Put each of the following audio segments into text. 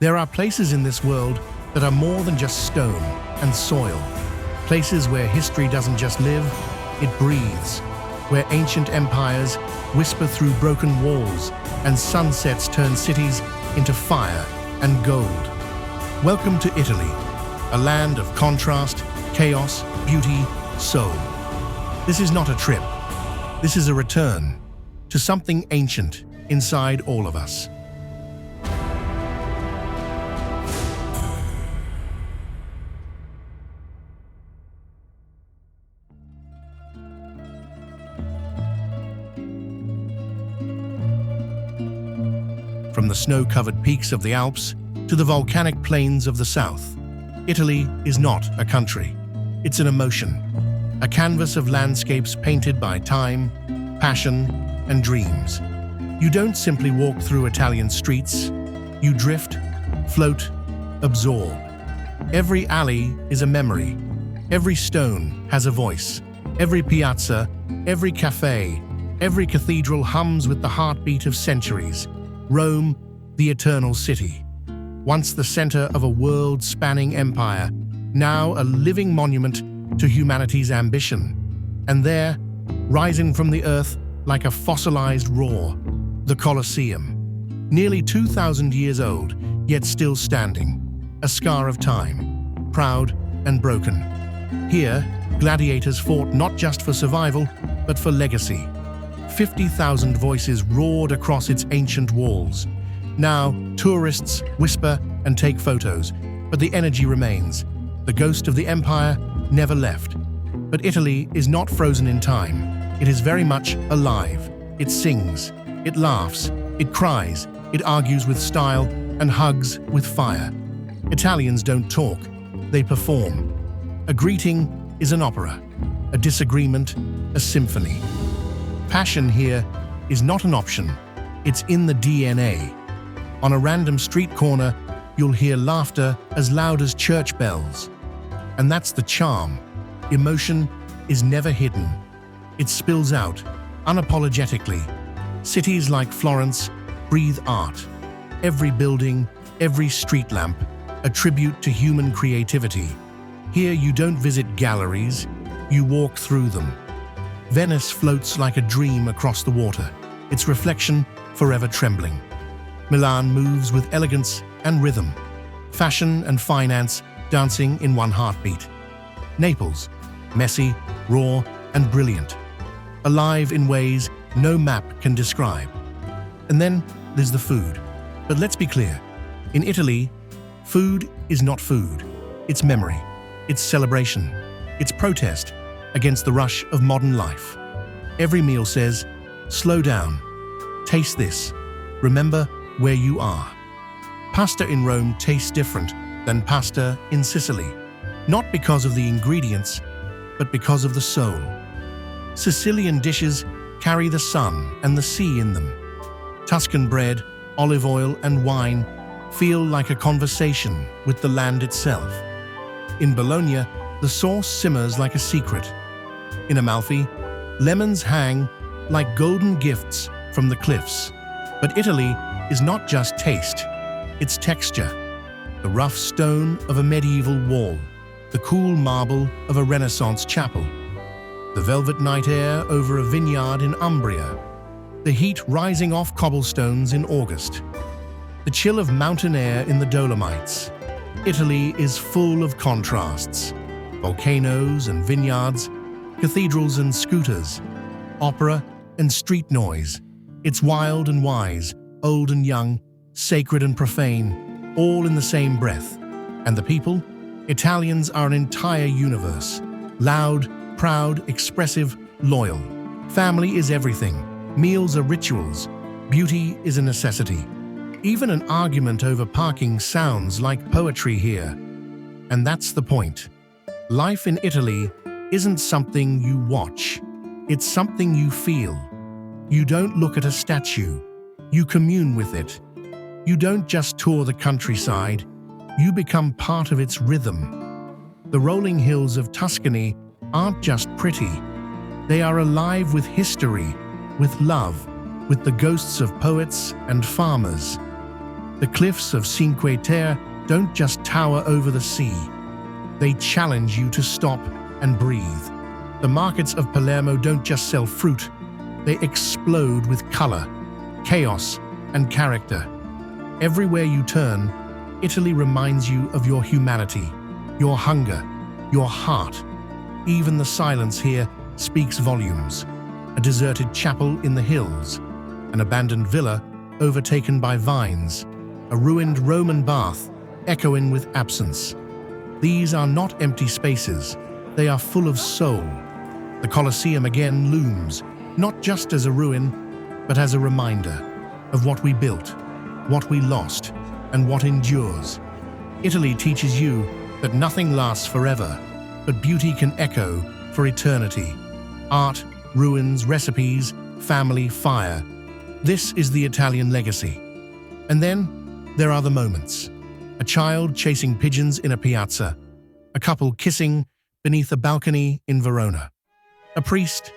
There are places in this world that are more than just stone and soil. Places where history doesn't just live, it breathes. Where ancient empires whisper through broken walls and sunsets turn cities into fire and gold. Welcome to Italy, a land of contrast, chaos, beauty, soul. This is not a trip. This is a return to something ancient inside all of us. From the snow-covered peaks of the Alps to the volcanic plains of the south, Italy is not a country. It's an emotion, a canvas of landscapes painted by time, passion, and dreams. You don't simply walk through Italian streets. You drift, float, absorb. Every alley is a memory. Every stone has a voice. Every piazza, every cafe, every cathedral hums with the heartbeat of centuries. Rome, the eternal city. Once the center of a world-spanning empire, now a living monument to humanity's ambition. And there, rising from the earth like a fossilized roar, the Colosseum. Nearly 2,000 years old, yet still standing. A scar of time, proud and broken. Here, gladiators fought not just for survival, but for legacy. 50,000 voices roared across its ancient walls. Now, tourists whisper and take photos, but the energy remains. The ghost of the empire never left. But Italy is not frozen in time. It is very much alive. It sings, it laughs, it cries, it argues with style and hugs with fire. Italians don't talk, they perform. A greeting is an opera, a disagreement, a symphony. Passion here is not an option, it's in the DNA. On a random street corner, you'll hear laughter as loud as church bells. And that's the charm. Emotion is never hidden. It spills out, unapologetically. Cities like Florence breathe art. Every building, every street lamp, a tribute to human creativity. Here you don't visit galleries, you walk through them. Venice floats like a dream across the water, its reflection forever trembling. Milan moves with elegance and rhythm, fashion and finance dancing in one heartbeat. Naples, messy, raw, and brilliant, alive in ways no map can describe. And then there's the food. But let's be clear, in Italy, food is not food. It's memory, it's celebration, it's protest against the rush of modern life. Every meal says, slow down, taste this, remember where you are. Pasta in Rome tastes different than pasta in Sicily, not because of the ingredients, but because of the soul. Sicilian dishes carry the sun and the sea in them. Tuscan bread, olive oil, and wine feel like a conversation with the land itself. In Bologna, the sauce simmers like a secret. In Amalfi, lemons hang like golden gifts from the cliffs. But Italy is not just taste, it's texture. The rough stone of a medieval wall, the cool marble of a Renaissance chapel, the velvet night air over a vineyard in Umbria, the heat rising off cobblestones in August, the chill of mountain air in the Dolomites. Italy is full of contrasts. Volcanoes and vineyards, cathedrals and scooters, opera and street noise. It's wild and wise, old and young, sacred and profane, all in the same breath. And the people? Italians are an entire universe. Loud, proud, expressive, loyal. Family is everything. Meals are rituals. Beauty is a necessity. Even an argument over parking sounds like poetry here. And that's the point. Life in Italy isn't something you watch. It's something you feel. You don't look at a statue. You commune with it. You don't just tour the countryside. You become part of its rhythm. The rolling hills of Tuscany aren't just pretty. They are alive with history, with love, with the ghosts of poets and farmers. The cliffs of Cinque Terre don't just tower over the sea. They challenge you to stop and breathe. The markets of Palermo don't just sell fruit. They explode with color, chaos, and character. Everywhere you turn, Italy reminds you of your humanity, your hunger, your heart. Even the silence here speaks volumes. A deserted chapel in the hills, an abandoned villa overtaken by vines, a ruined Roman bath echoing with absence. These are not empty spaces, they are full of soul. The Colosseum again looms, not just as a ruin, but as a reminder of what we built, what we lost, and what endures. Italy teaches you that nothing lasts forever, but beauty can echo for eternity. Art, ruins, recipes, family, fire. This is the Italian legacy. And then there are the moments. A child chasing pigeons in a piazza, a couple kissing beneath a balcony in Verona, a priest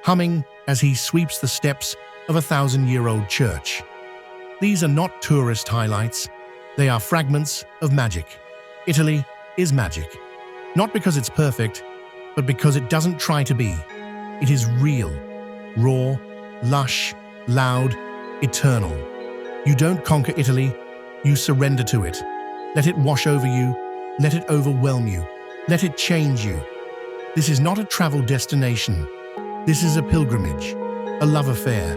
humming as he sweeps the steps of a 1,000-year-old church. These are not tourist highlights, they are fragments of magic. Italy is magic, not because it's perfect, but because it doesn't try to be. It is real, raw, lush, loud, eternal. You don't conquer Italy, you surrender to it. Let it wash over you, let it overwhelm you, let it change you. This is not a travel destination. This is a pilgrimage, a love affair,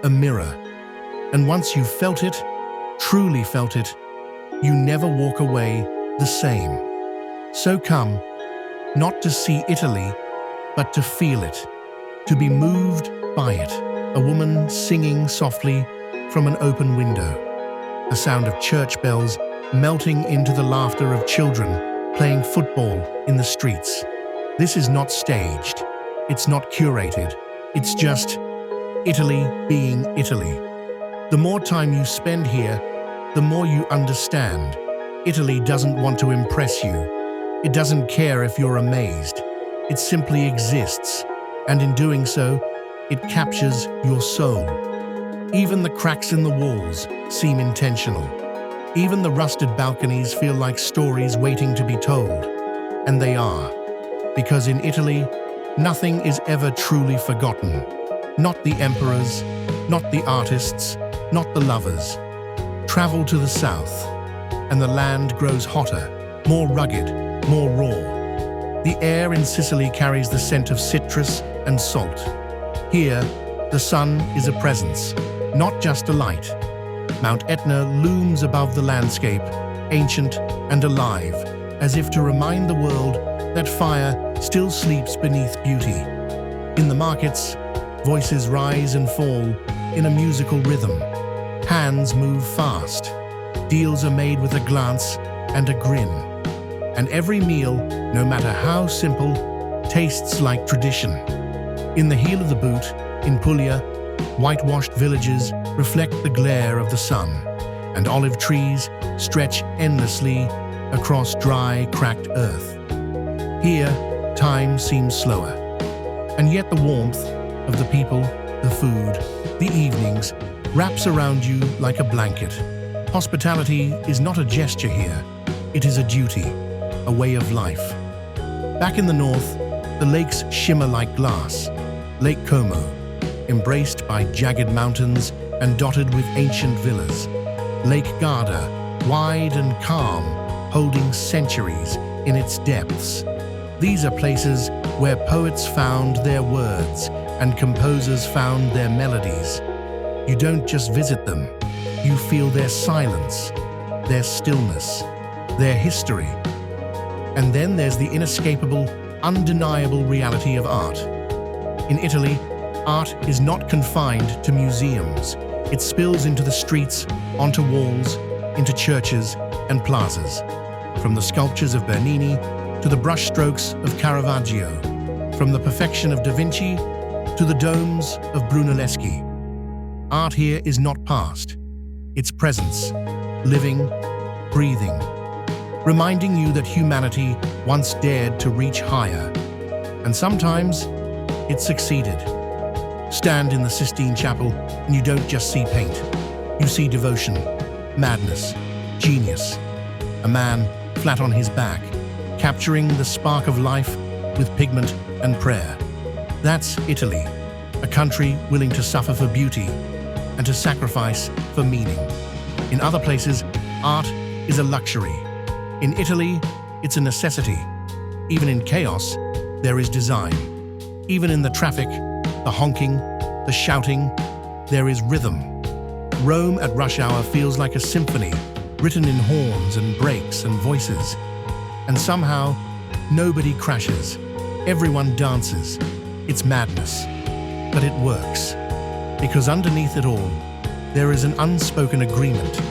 a mirror. And once you've felt it, truly felt it, you never walk away the same. So come, not to see Italy, but to feel it, to be moved by it. A woman singing softly from an open window. The sound of church bells melting into the laughter of children playing football in the streets. This is not staged. It's not curated. It's just Italy being Italy. The more time you spend here, the more you understand. Italy doesn't want to impress you. It doesn't care if you're amazed. It simply exists, and in doing so, it captures your soul. Even the cracks in the walls seem intentional. Even the rusted balconies feel like stories waiting to be told. And they are. Because in Italy, nothing is ever truly forgotten. Not the emperors, not the artists, not the lovers. Travel to the south, and the land grows hotter, more rugged, more raw. The air in Sicily carries the scent of citrus and salt. Here, the sun is a presence, not just a light. Mount Etna looms above the landscape, ancient and alive, as if to remind the world that fire still sleeps beneath beauty. In the markets, voices rise and fall in a musical rhythm. Hands move fast. Deals are made with a glance and a grin. And every meal, no matter how simple, tastes like tradition. In the heel of the boot, in Puglia, whitewashed villages reflect the glare of the sun, and olive trees stretch endlessly across dry, cracked earth. Here, time seems slower, and yet the warmth of the people, the food, the evenings wraps around you like a blanket. Hospitality is not a gesture here, it is a duty, a way of life. Back in the north, the lakes shimmer like glass. Lake Como, embraced by jagged mountains and dotted with ancient villas. Lake Garda, wide and calm, holding centuries in its depths. These are places where poets found their words and composers found their melodies. You don't just visit them, you feel their silence, their stillness, their history. And then there's the inescapable, undeniable reality of art. In Italy, art is not confined to museums. It spills into the streets, onto walls, into churches and plazas. From the sculptures of Bernini to the brushstrokes of Caravaggio, from the perfection of Da Vinci to the domes of Brunelleschi. Art here is not past. It's presence, living, breathing, reminding you that humanity once dared to reach higher. And sometimes, it succeeded. Stand in the Sistine Chapel and you don't just see paint. You see devotion. madness, genius. A man flat on his back, capturing the spark of life with pigment and prayer. That's Italy, a country willing to suffer for beauty and to sacrifice for meaning. In other places, art is a luxury. In Italy, it's a necessity. Even in chaos, there is design. Even in the traffic, the honking, the shouting, there is rhythm. Rome at rush hour feels like a symphony, written in horns and brakes and voices. And somehow, nobody crashes. Everyone dances. It's madness. But it works. Because underneath it all, there is an unspoken agreement.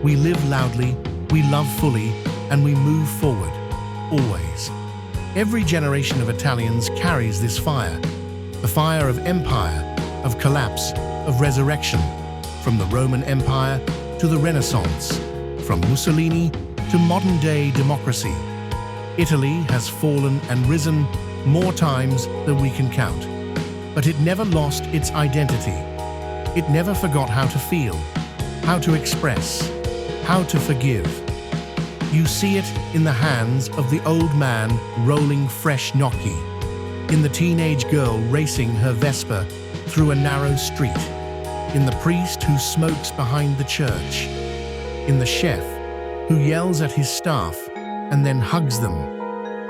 We live loudly, we love fully, and we move forward. Always. Every generation of Italians carries this fire. The fire of empire, of collapse, of resurrection. From the Roman Empire to the Renaissance. From Mussolini to modern-day democracy. Italy has fallen and risen more times than we can count. But it never lost its identity. It never forgot how to feel, how to express, how to forgive. You see it in the hands of the old man rolling fresh gnocchi, in the teenage girl racing her Vespa through a narrow street, in the priest who smokes behind the church, in the chef who yells at his staff and then hugs them,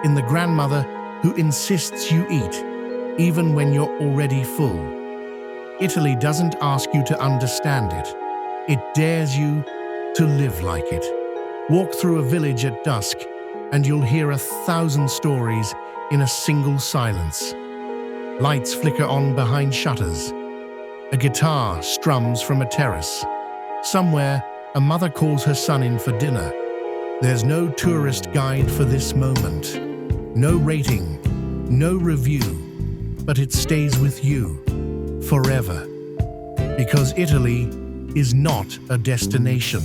in the grandmother who insists you eat, even when you're already full. Italy doesn't ask you to understand it. It dares you to live like it. Walk through a village at dusk, and you'll hear 1,000 stories in a single silence. Lights flicker on behind shutters. A guitar strums from a terrace. Somewhere, a mother calls her son in for dinner. There's no tourist guide for this moment. No rating, no review, but it stays with you forever. Because Italy is not a destination.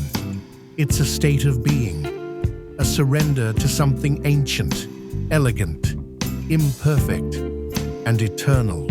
It's a state of being, a surrender to something ancient, elegant, imperfect, and eternal.